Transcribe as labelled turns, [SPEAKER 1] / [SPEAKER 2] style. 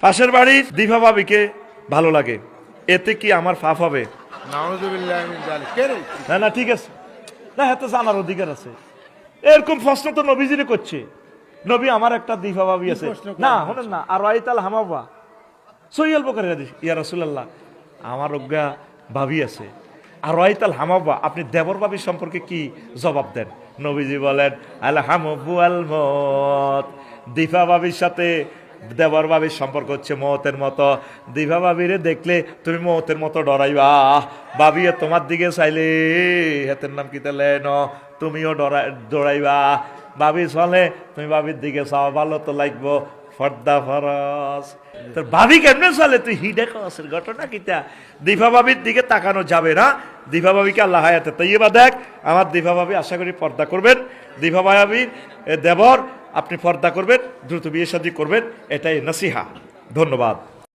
[SPEAKER 1] পাশের বাড়ির দিভা ভাবিকে ভালো লাগে, এতে কি আমার পাপ হবে?
[SPEAKER 2] নাউযুবিল্লাহি মিন যালিক। কে রে?
[SPEAKER 1] না না ঠিক আছে, না এত জানার অধিকার আছে। এরকম প্রশ্ন তো নবীজিরে করছে, নবী আমার একটা দিভা ভাবি আছে,
[SPEAKER 2] প্রশ্ন করেন?
[SPEAKER 1] না শুনেন না, আর আইতাল হামাবা সহিহ বুখারী হাদিস, ইয়া রাসূলুল্লাহ আমার অজ্ঞা ভাবি আছে, আর আইতাল হামাবা, আপনি দেবর ভাবির সম্পর্কে কি জবাব দেন? নবীজি বলেন আল হামু আল মত, দিভা ভাবির সাথে দেবর ভাবির সম্পর্ক হচ্ছে মতের মতো। দিভা ভাবিরে দেখলে তুমি মতের মতো ডরাইবা, ভাবিয়ে তোমার দিকে চাইলে হাতের নাম কি তাহলে তুমিও ডরাইবা। ভাবি চলে তুমি ভাবির দিকে চাও, ভালো তো লাগবো, ফর্দা ফরস। তোর ভাবি কেমনে চলে তুই হিডে কসের ঘটনা কিটা? দিভা ভাবির দিকে তাকানো যাবে না। দিভা ভাবিকে আল্লাহ হায়াতে তৈবা দেখ। আমার দিভা ভাবি আশা করি পর্দা করবেন। দিভা ভাবির দেবর আপনি পর্দা করবেন, দ্রুত বিয়ে শাদী করবেন, এটাই নসিহা। ধন্যবাদ।